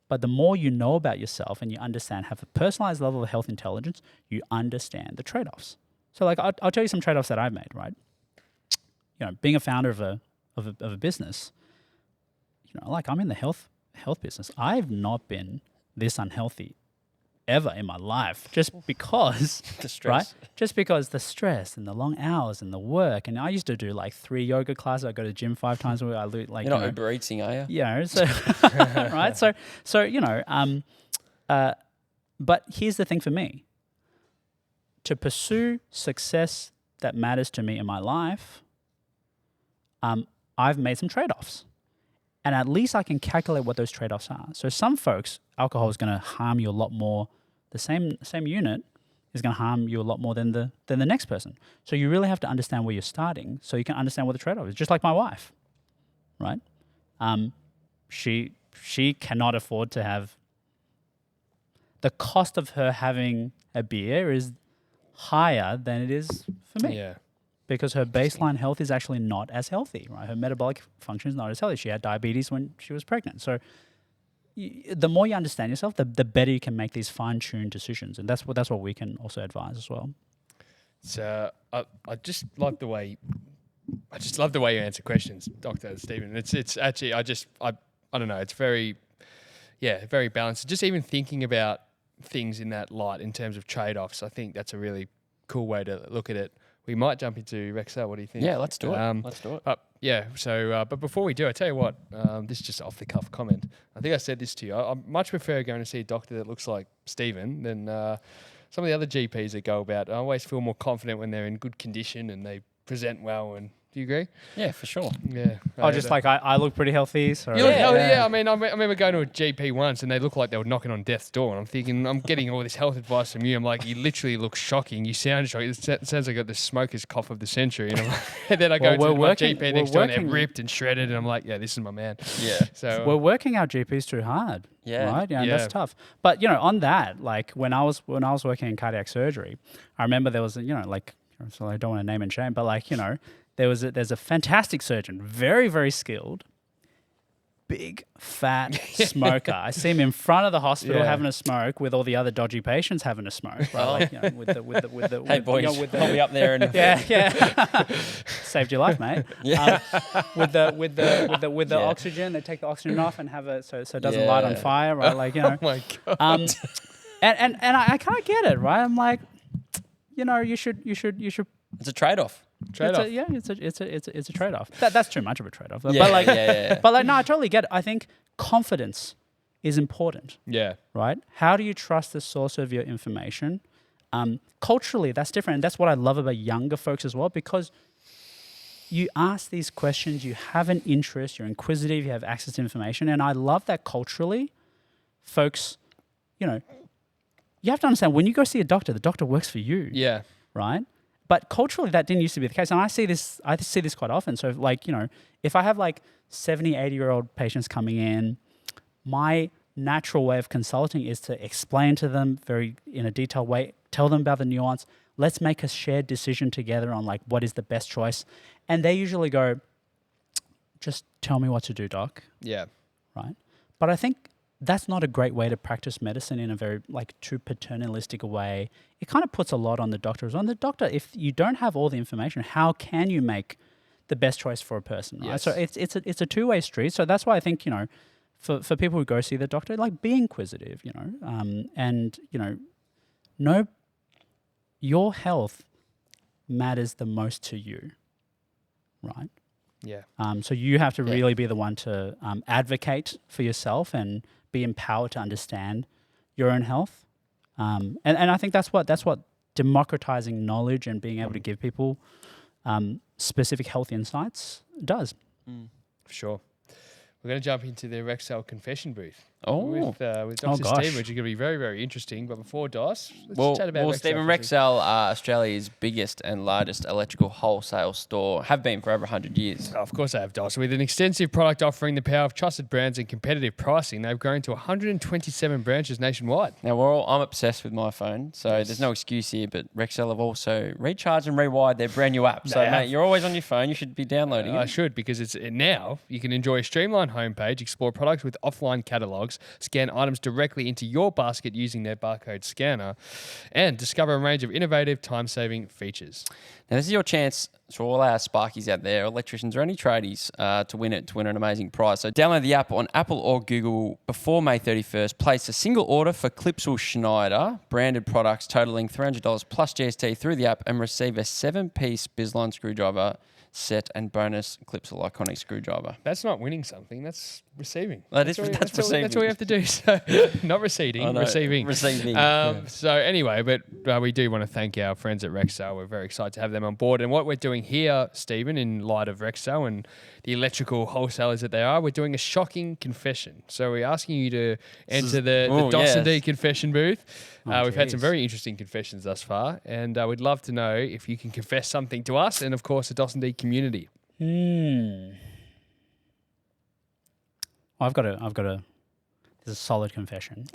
But the more you know about yourself and you understand, have a personalized level of health intelligence, you understand the trade-offs. So like, I'll tell you some trade-offs that I've made, right? Being a founder of a business, like, I'm in the health business. I've not been this unhealthy ever in my life, just because the stress, right? Just because the stress and the long hours and the work. And I used to do like 3 yoga classes. I go to the gym 5 times a week. I do like, you're not Uber Eating, are you? Yeah. So right. But here's the thing for me: to pursue success that matters to me in my life, I've made some trade-offs. And at least I can calculate what those trade-offs are. So some folks, alcohol is going to harm you a lot more. The same unit is going to harm you a lot more than the next person. So you really have to understand where you're starting, so you can understand what the trade-off is. Just like my wife, right? She cannot afford to have. The cost of her having a beer is higher than it is for me. Yeah. Because her baseline health is actually not as healthy, right? Her metabolic function is not as healthy. She had diabetes when she was pregnant. So the more you understand yourself, the better you can make these fine-tuned decisions. And that's what we can also advise as well. So I just love the way you answer questions, Dr. Stephen. It's actually, I don't know, it's very balanced. Just even thinking about things in that light in terms of trade-offs, I think that's a really cool way to look at it. We might jump into Rexel. What do you think? Yeah, let's do it. Let's do it. So, but before we do, I tell you what, this is just off the cuff comment. I think I said this to you. I much prefer going to see a doctor that looks like Stephen than some of the other GPs that go about. I always feel more confident when they're in good condition and they present well. And do you agree? Yeah, for sure. Yeah. I look pretty healthy. So you look, yeah. I mean, I remember going to a GP once and they looked like they were knocking on death's door. And I'm thinking, I'm getting all this health advice from you. I'm like, you literally look shocking. You sound shocking. It sounds like I got the smoker's cough of the century. And then I go to my GP next door and they're ripped and shredded. And I'm like, yeah, this is my man. Yeah. So we're working our GPs too hard. Yeah. Right. Yeah. That's tough. But on that, like when I was working in cardiac surgery, I remember there was so I don't want to name and shame, but there's a fantastic surgeon, very, very skilled, big fat smoker. I see him in front of the hospital having a smoke with all the other dodgy patients having a smoke. Right? Like, with the Hey boys, I'll be up there and saved your life, mate. Yeah. With the oxygen, they take the oxygen off and have it so it doesn't light on fire, right? Like Oh my God. And I kind of get it, right? I'm like, you should. It's a trade-off. It's a trade-off. That's too much of a trade-off. Yeah, But like, no, I totally get it. I think confidence is important. Yeah. Right? How do you trust the source of your information? Culturally, that's different. And that's what I love about younger folks as well, because you ask these questions, you have an interest, you're inquisitive, you have access to information. And I love that culturally, folks, you have to understand when you go see a doctor, the doctor works for you. Yeah. Right? But culturally, that didn't used to be the case. And I see this quite often. So like, if I have like 70, 80-year-old patients coming in, my natural way of consulting is to explain to them in a detailed way, tell them about the nuance. Let's make a shared decision together on like what is the best choice. And they usually go, just tell me what to do, doc. Yeah. Right? But I think that's not a great way to practice medicine in a very like too paternalistic a way. It kind of puts a lot on the doctor as well. And the doctor, if you don't have all the information, how can you make the best choice for a person? Right? Yes. So it's a two-way street. So that's why I think, for people who go see the doctor, like be inquisitive, and know your health matters the most to you, right? Yeah. So you have to really be the one to advocate for yourself and be empowered to understand your own health. And I think that's what democratizing knowledge and being able to give people specific health insights does. For sure. We're going to jump into the Rexall confession booth with Dr. Steve, which is going to be very, very interesting. But before DOS, let's chat about Rexall. Stephen, Rexall are Australia's biggest and largest electrical wholesale store, have been for over 100 years. Of course they have, DOS. With an extensive product offering, the power of trusted brands and competitive pricing, they've grown to 127 branches nationwide. Now, I'm obsessed with my phone, so there's no excuse here, but Rexall have also recharged and rewired their brand new app. So, mate, you're always on your phone. You should be downloading it. I should, because it's now you can enjoy a streamlined homepage, explore products with offline catalogs, scan items directly into your basket using their barcode scanner, and discover a range of innovative time-saving features. Now, this is your chance for all our sparkies out there, electricians or any tradies, to win an amazing prize. So download the app on Apple or Google before May 31st. Place a single order for Clipsal Schneider branded products totaling $300 plus GST through the app and receive a 7-piece Bizline screwdriver set and bonus Clipsal iconic screwdriver. That's not winning something. That's receiving. That's receiving. That's all you have to do. So not receiving, receiving. So anyway, but we do want to thank our friends at Rexall. We're very excited to have them on board. And what we're doing here, Stephen, in light of Rexall and the electrical wholesalers that they are, we're doing a shocking confession. So we're asking you to enter the dos&d confession booth. We've had some very interesting confessions thus far, and we'd love to know if you can confess something to us and, of course, the dos&d community. I've got a. This is a solid confession.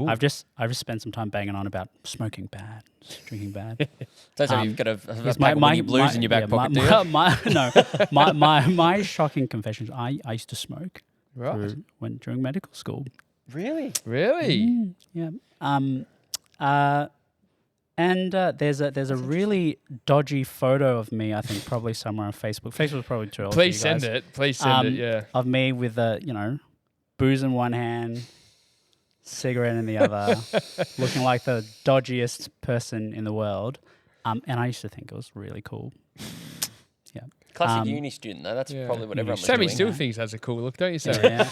I've just spent some time banging on about smoking bad, drinking bad. So you've got a pack of blues in your back pocket, do you? My shocking confession is I used to smoke during medical school. Really? Really? Yeah. And there's a really dodgy photo of me, I think, probably somewhere on Facebook. Facebook's probably too old. Please send it. Please send it. Yeah. Of me with booze in one hand, cigarette in the other, looking like the dodgiest person in the world. And I used to think it was really cool. Yeah. Classic uni student, though. That's probably what everyone was Sammy doing. still thinks that's a cool look, don't you, Sammy?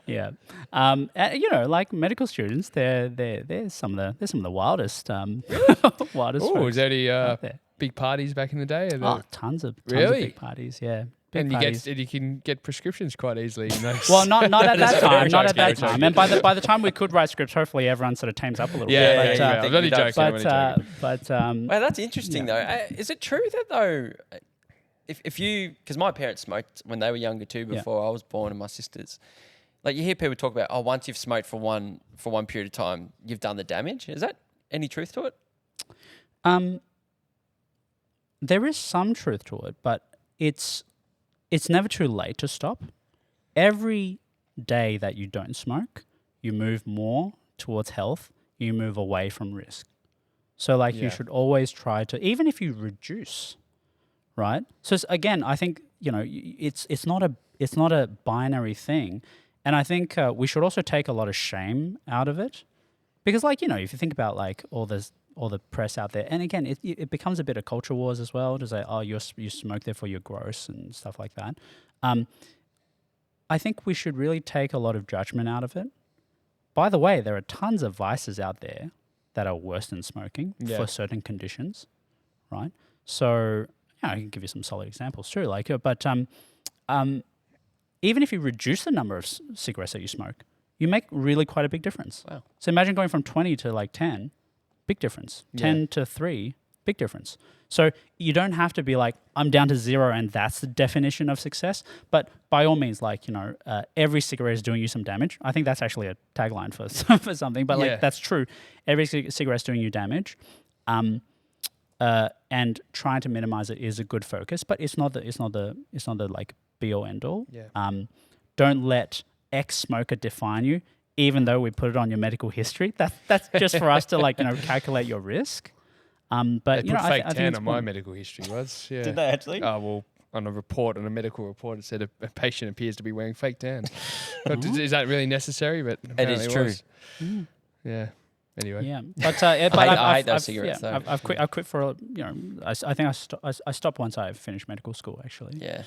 Yeah. Like medical students, they're some of the wildest. Wildest. Oh, was there any there. big parties back in the day? Tons of Really? big parties. Yeah. And you can get prescriptions quite easily. Well, not at that time. Not at that Very time. And by the time we could write scripts, hopefully everyone sort of tames up a little bit. I'm only joking. Well, that's interesting though. Is it true that though, if you, because my parents smoked when they were younger too, before I was born, and my sisters, like you hear people talk about, once you've smoked for one period of time, you've done the damage. Is that any truth to it? There is some truth to it, but it's it's never too late to stop. Every day that you don't smoke, you move more towards health, you move away from risk. So like you should always try to, even if you reduce, right? So again, I think, it's not a binary thing. And I think we should also take a lot of shame out of it. Because if you think about like all the press out there, and again, it becomes a bit of culture wars as well to say, oh, you smoke, therefore you're gross and stuff like that. I think we should really take a lot of judgment out of it. By the way, there are tons of vices out there that are worse than smoking for certain conditions, right? So I can give you some solid examples too. But even if you reduce the number of cigarettes that you smoke, you make really quite a big difference. Wow. So imagine going from 20 to like 10, big difference. 10 to 3, big difference. So you don't have to be like, I'm down to 0 and that's the definition of success. But by all means, every cigarette is doing you some damage. I think that's actually a tagline for something, but that's true. Every cigarette is doing you damage. And trying to minimize it is a good focus, but it's not the like be all end all. Yeah. Don't let ex-smoker define you, even though we put it on your medical history. That's just for us to calculate your risk. But they put fake I think tan it's on my medical history was. Yeah. Did they actually? Oh, well, on a medical report, it said a patient appears to be wearing fake tan. Is that really necessering? But It is true. Yeah. Anyway. Yeah, but I hate those cigarettes. Yeah, I've quit for I think I stopped once I finished medical school actually. Yeah.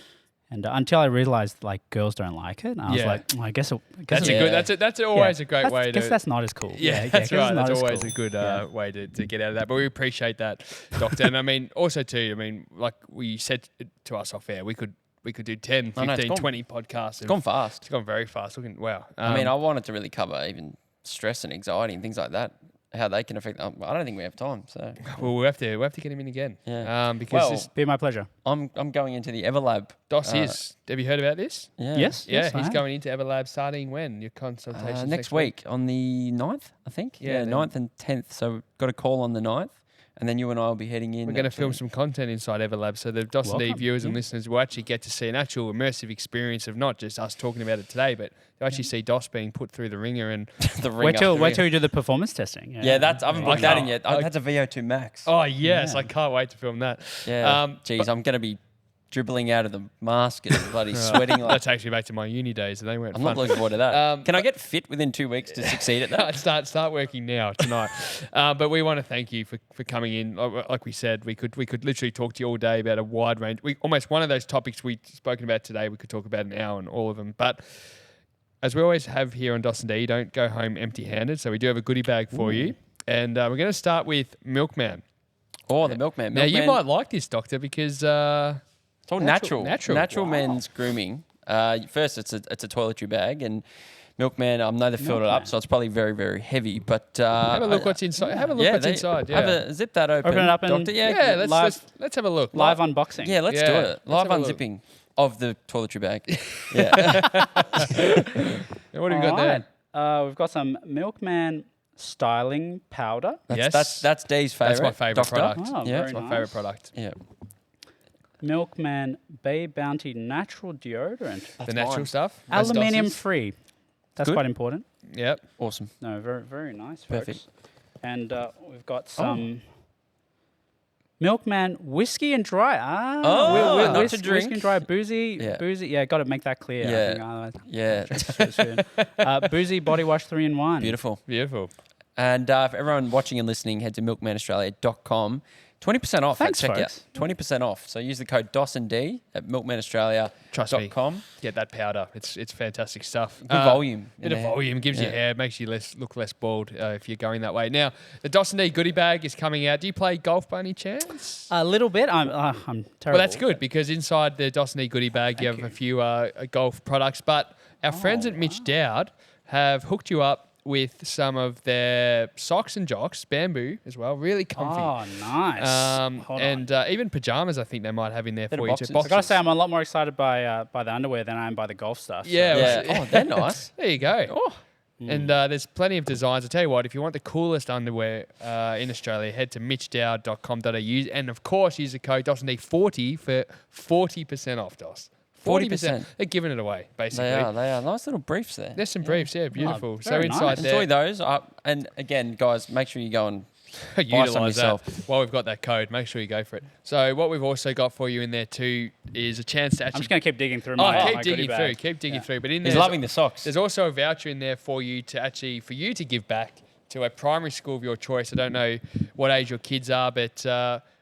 And until I realized girls don't like it, and I was like, I guess that's always a great way to. I guess that's not as cool. Yeah, that's right. That's always a good way to get out of that. But we appreciate that, Doctor. And I mean, also too, like we said to us off air, we could do 10, 15, 20 podcasts. It's gone fast. It's gone very fast. Wow. I wanted to really cover even stress and anxiety and things like that, how they can affect. I don't think we have time. So we'll have to get him in again. Yeah. Because be my pleasure. I'm going into the Everlab. Dos is. Have you heard about this? Yeah. Yes. Yeah. He's going into Everlab starting when your consultation next week on the 9th, I think. Yeah, 9th and 10th. So we've got a call on the 9th. And then you and I will be heading in. We're going to film some content inside Everlab, so the dos&d viewers and listeners will actually get to see an actual immersive experience of not just us talking about it today, but they'll actually see Dos being put through the ringer and the ringer. Wait till you do the performance testing. I haven't booked that in yet. That's a VO2 max. Oh yes, I can't wait to film that. Yeah. I'm going to be dribbling out of the mask and bloody sweating. That takes me back to my uni days, and they weren't I'm fun. not looking forward to that. Can I get fit within 2 weeks to succeed at that? Start working now, tonight. But we want to thank you for coming in. Like we said, we could literally talk to you all day about a wide range. Almost one of those topics we've spoken about today, we could talk about an hour on all of them. But as we always have here on Dos&D, don't go home empty-handed. So we do have a goodie bag for you. And we're going to start with Milkman. Oh, the Milkman. Now, you might like this, Doctor, because... it's all natural. Natural. Men's grooming. First, it's a toiletry bag, and Milkman, I know they filled it up, so it's probably very, very heavy. But have a look what's inside. Have a look what's inside. Yeah. Zip that open. Open it up, Doctor. Let's have a look. Live unboxing. Yeah, let's do it. Live unzipping of the toiletry bag. Yeah. What have we got there? We've got some Milkman styling powder. That's Dee's favourite. That's my favourite product. Oh, yeah, that's my favourite product. Yeah. Milkman Bay Bounty natural deodorant. The natural stuff. Aluminium free. That's Good. quite important. Yep. Awesome. No, very, very nice. Perfect. Folks. And we've got some Milkman whiskey and dry. Not to drink. Whiskey and dry boozy. Yeah. Boozy. Yeah, got to make that clear. Yeah. I think. Boozy body wash 3-in-1. Beautiful. And for everyone watching and listening, head to milkmanaustralia.com. 20% off Thanks, at folks. checkout. 20% off. So use the code dos&d at milkmanaustralia.com. Trust me. Get that powder. It's fantastic stuff. Good volume. Bit of volume. Gives you hair. Makes you look less bald if you're going that way. Now, the dos&d goodie bag is coming out. Do you play golf by any chance? A little bit. I'm terrible. Well, that's good because inside the dos&d goodie bag, you have a few golf products. But our friends at Mitch Dowd have hooked you up with some of their socks and jocks, bamboo as well, really comfy. Oh, nice. Even pajamas, I think they might have in there Bit for of you. boxes. I gotta say, I'm a lot more excited by the underwear than I am by the golf stuff. Yeah. Oh, they're nice. There you go. Oh. And there's plenty of designs. I tell you what, if you want the coolest underwear in Australia, head to mitchdowd.com.au. And of course, use the code dos&d40 for 40% off, Dos. 40%. They're giving it away, basically. They are. Nice little briefs there. There's some briefs, beautiful. So very inside nice. there, Enjoy those. And again, guys, make sure you go and buy some utilize that. yourself. While we've got that code, make sure you go for it. So what we've also got for you in there too is a chance to I'm actually... just going to keep digging through Oh, my keep digging through. Keep digging through. But in He's there, loving the socks. there's also a voucher in there for you to give back to a primary school of your choice. I don't know what age your kids are, but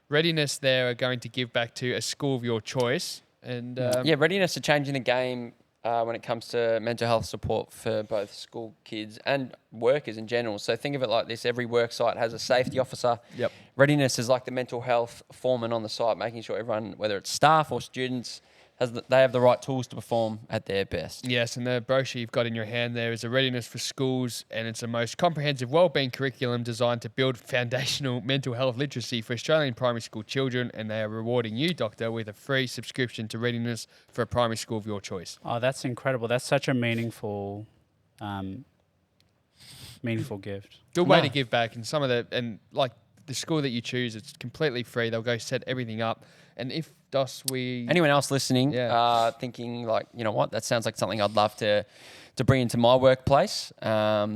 Readiness there are going to give back to a school of your choice. And Readiness are changing the game when it comes to mental health support for both school kids and workers in general. So think of it like this. Every work site has a safety officer. Yep. Readiness is like the mental health foreman on the site, making sure everyone, whether it's staff or students, they have the right tools to perform at their best. Yes, and the brochure you've got in your hand there is a Readiness for Schools, and it's a most comprehensive wellbeing curriculum designed to build foundational mental health literacy for Australian primary school children, and they are rewarding you, Doctor, with a free subscription to Readiness for a primary school of your choice. Oh, that's incredible. That's such a meaningful gift. Good way to give back, and like the school that you choose, it's completely free. They'll go set everything up, and if anyone else listening, thinking like, you know what, that sounds like something I'd love to bring into my workplace, or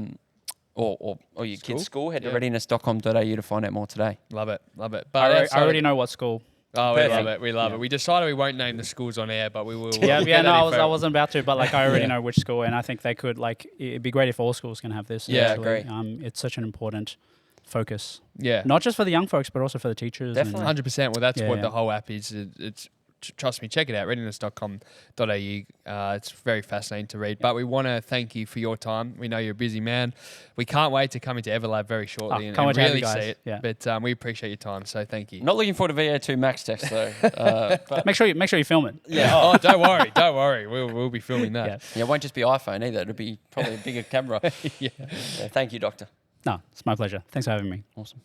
your kid's school, head to readiness.com.au to find out more today. Love it. But I already know what school. Oh, we love it. We decided we won't name the schools on air, but we will. I wasn't about to, but like I already know which school, and I think they could, like, it'd be great if all schools can have this. Yeah, actually. agree. It's such an important focus. Yeah. Not just for the young folks, but also for the teachers. Definitely. 100%. Well, that's what the whole app is. Trust me, check it out, readiness.com.au. It's very fascinating to read. But we want to thank you for your time. We know you're a busy man. We can't wait to come into Everlab very shortly and really see it. Yeah. But we appreciate your time, so thank you. Not looking forward to VO2 Max text though. But make sure you film it. Yeah. Don't worry. We'll be filming that. Yeah, it won't just be iPhone either. It'll be probably a bigger camera. Yeah. Thank you, Doctor. No, it's my pleasure. Thanks for having me. Awesome.